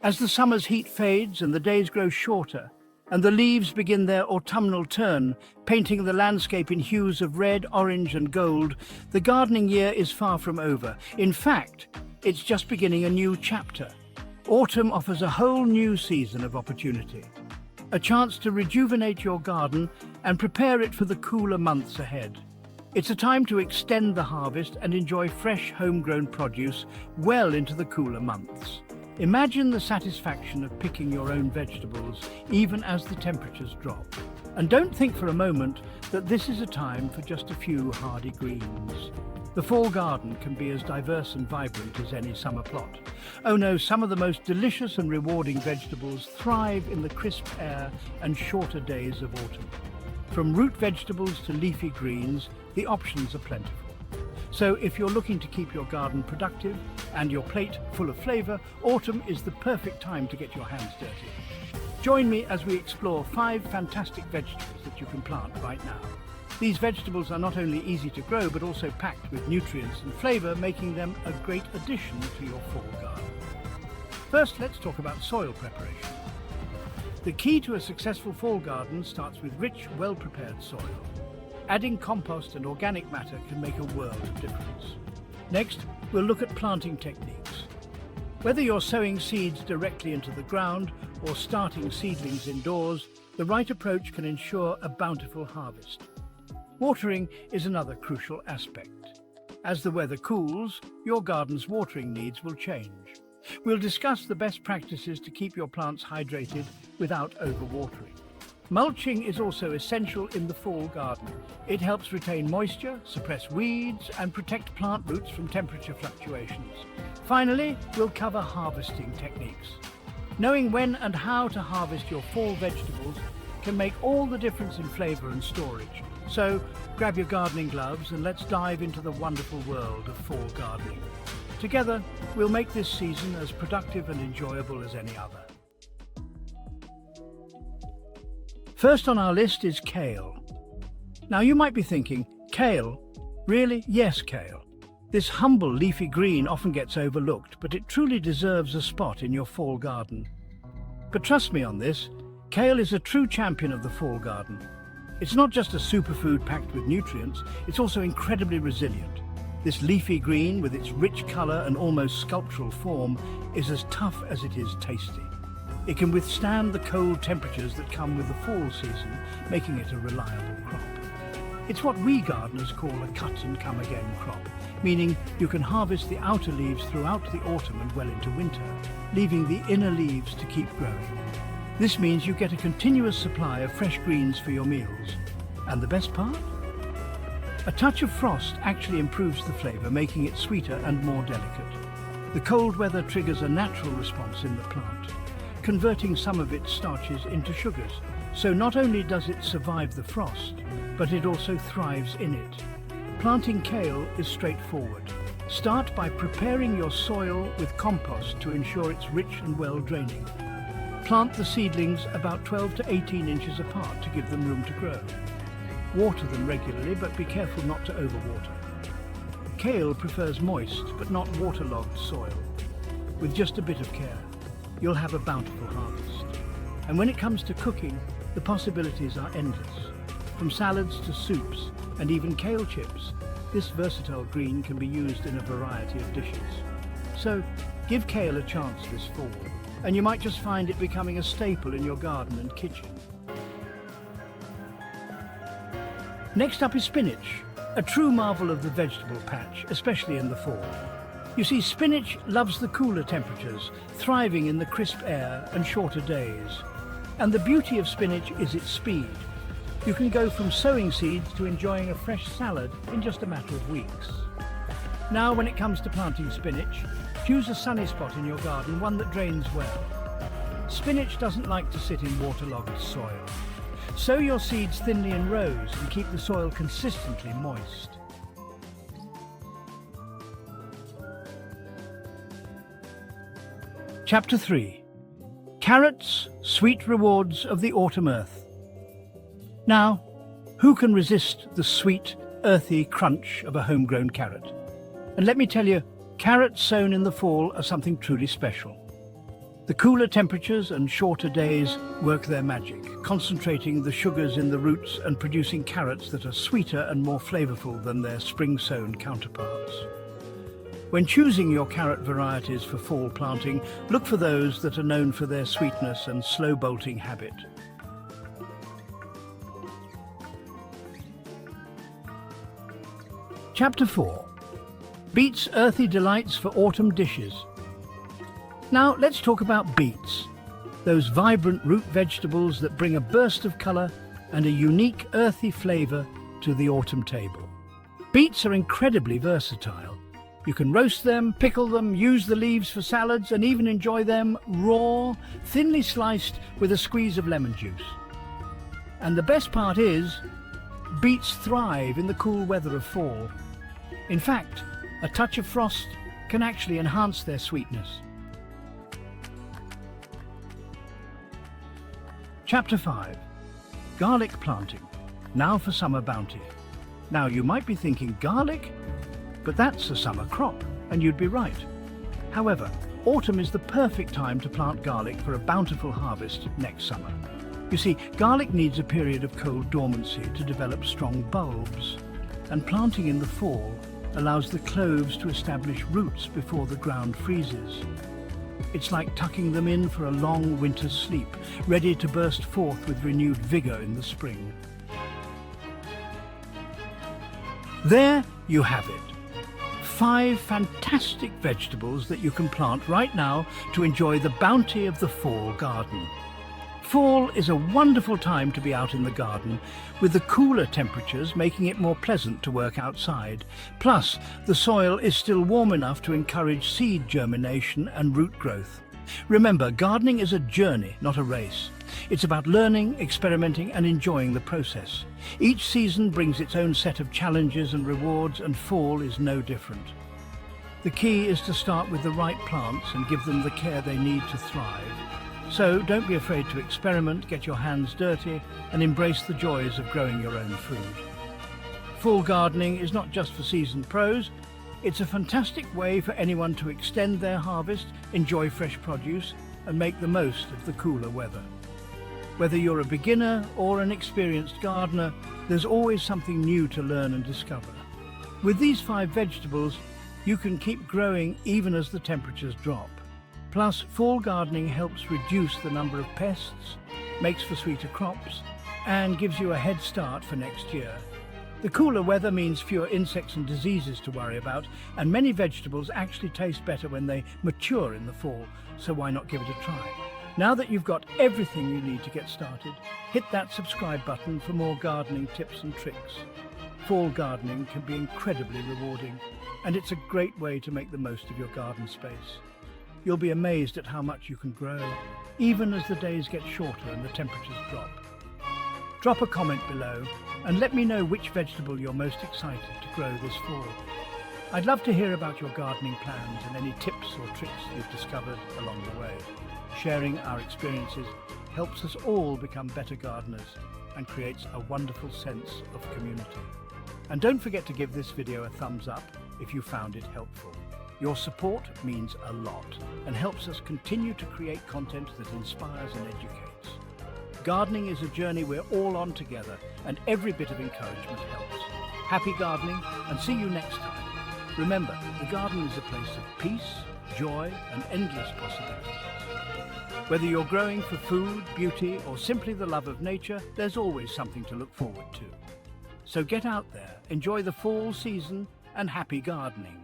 As the summer's heat fades and the days grow shorter, and the leaves begin their autumnal turn, painting the landscape in hues of red, orange and gold, the gardening year is far from over. In fact, it's just beginning a new chapter. Autumn offers a whole new season of opportunity, a chance to rejuvenate your garden and prepare it for the cooler months ahead. It's a time to extend the harvest and enjoy fresh, homegrown produce well into the cooler months. Imagine the satisfaction of picking your own vegetables, even as the temperatures drop. And don't think for a moment that this is a time for just a few hardy greens. The fall garden can be as diverse and vibrant as any summer plot. Oh no, some of the most delicious and rewarding vegetables thrive in the crisp air and shorter days of autumn. From root vegetables to leafy greens, the options are plentiful. So if you're looking to keep your garden productive and your plate full of flavor, autumn is the perfect time to get your hands dirty. Join me as we explore 5 fantastic vegetables that you can plant right now. These vegetables are not only easy to grow, but also packed with nutrients and flavor, making them a great addition to your fall garden. First, let's talk about soil preparation. The key to a successful fall garden starts with rich, well-prepared soil. Adding compost and organic matter can make a world of difference. Next, we'll look at planting techniques. Whether you're sowing seeds directly into the ground or starting seedlings indoors, the right approach can ensure a bountiful harvest. Watering is another crucial aspect. As the weather cools, your garden's watering needs will change. We'll discuss the best practices to keep your plants hydrated without overwatering. Mulching is also essential in the fall garden. It helps retain moisture, suppress weeds, and protect plant roots from temperature fluctuations. Finally, we'll cover harvesting techniques. Knowing when and how to harvest your fall vegetables can make all the difference in flavor and storage. So, grab your gardening gloves and let's dive into the wonderful world of fall gardening. Together, we'll make this season as productive and enjoyable as any other. First on our list is kale. Now you might be thinking, kale? Really? Yes, kale. This humble leafy green often gets overlooked, but it truly deserves a spot in your fall garden. But trust me on this, kale is a true champion of the fall garden. It's not just a superfood packed with nutrients, it's also incredibly resilient. This leafy green, with its rich color and almost sculptural form, is as tough as it is tasty. It can withstand the cold temperatures that come with the fall season, making it a reliable crop. It's what we gardeners call a cut-and-come-again crop, meaning you can harvest the outer leaves throughout the autumn and well into winter, leaving the inner leaves to keep growing. This means you get a continuous supply of fresh greens for your meals. And the best part? A touch of frost actually improves the flavor, making it sweeter and more delicate. The cold weather triggers a natural response in the plant, converting some of its starches into sugars. So not only does it survive the frost, but it also thrives in it. Planting kale is straightforward. Start by preparing your soil with compost to ensure it's rich and well draining. Plant the seedlings about 12 to 18 inches apart to give them room to grow. Water them regularly, but be careful not to overwater. Kale prefers moist but not waterlogged soil. With just a bit of care, you'll have a bountiful harvest. And when it comes to cooking, the possibilities are endless. From salads to soups and even kale chips, this versatile green can be used in a variety of dishes. So give kale a chance this fall, and you might just find it becoming a staple in your garden and kitchen. Next up is spinach, a true marvel of the vegetable patch, especially in the fall. You see, spinach loves the cooler temperatures, thriving in the crisp air and shorter days. And the beauty of spinach is its speed. You can go from sowing seeds to enjoying a fresh salad in just a matter of weeks. Now, when it comes to planting spinach, choose a sunny spot in your garden, one that drains well. Spinach doesn't like to sit in waterlogged soil. Sow your seeds thinly in rows and keep the soil consistently moist. Chapter 3. Carrots, Sweet Rewards of the Autumn Earth. Now, who can resist the sweet, earthy crunch of a homegrown carrot? And let me tell you, carrots sown in the fall are something truly special. The The cooler temperatures and shorter days work their magic, concentrating the sugars in the roots and producing carrots that are sweeter and more flavorful than their spring-sown counterparts. When choosing your carrot varieties for fall planting, look for those that are known for their sweetness and slow bolting habit. Chapter 4. Beets' earthy delights for autumn dishes. Now let's talk about beets, those vibrant root vegetables that bring a burst of colour and a unique earthy flavour to the autumn table. Beets are incredibly versatile. You can roast them, pickle them, use the leaves for salads, and even enjoy them raw, thinly sliced with a squeeze of lemon juice. And the best part is, beets thrive in the cool weather of fall. In fact, a touch of frost can actually enhance their sweetness. Chapter 5. Garlic planting. Now for summer bounty. Now you might be thinking, garlic? But that's a summer crop, and you'd be right. However, autumn is the perfect time to plant garlic for a bountiful harvest next summer. You see, garlic needs a period of cold dormancy to develop strong bulbs, and planting in the fall allows the cloves to establish roots before the ground freezes. It's like tucking them in for a long winter's sleep, ready to burst forth with renewed vigor in the spring. There you have it. 5 fantastic vegetables that you can plant right now to enjoy the bounty of the fall garden. Fall is a wonderful time to be out in the garden, with the cooler temperatures making it more pleasant to work outside. Plus, the soil is still warm enough to encourage seed germination and root growth. Remember, gardening is a journey, not a race. It's about learning, experimenting, and enjoying the process. Each season brings its own set of challenges and rewards, and fall is no different. The key is to start with the right plants and give them the care they need to thrive. So don't be afraid to experiment, get your hands dirty, and embrace the joys of growing your own food. Fall gardening is not just for seasoned pros. It's a fantastic way for anyone to extend their harvest, enjoy fresh produce, and make the most of the cooler weather. Whether you're a beginner or an experienced gardener, there's always something new to learn and discover. With these 5 vegetables, you can keep growing even as the temperatures drop. Plus, fall gardening helps reduce the number of pests, makes for sweeter crops, and gives you a head start for next year. The cooler weather means fewer insects and diseases to worry about, and many vegetables actually taste better when they mature in the fall, so why not give it a try? Now that you've got everything you need to get started, hit that subscribe button for more gardening tips and tricks. Fall gardening can be incredibly rewarding, and it's a great way to make the most of your garden space. You'll be amazed at how much you can grow, even as the days get shorter and the temperatures drop. Drop a comment below and let me know which vegetable you're most excited to grow this fall. I'd love to hear about your gardening plans and any tips or tricks you've discovered along the way. Sharing our experiences helps us all become better gardeners and creates a wonderful sense of community. And don't forget to give this video a thumbs up if you found it helpful. Your support means a lot and helps us continue to create content that inspires and educates. Gardening is a journey we're all on together, and every bit of encouragement helps. Happy gardening, and see you next time. Remember, the garden is a place of peace, joy, and endless possibilities. Whether you're growing for food, beauty, or simply the love of nature, there's always something to look forward to. So get out there, enjoy the fall season, and happy gardening.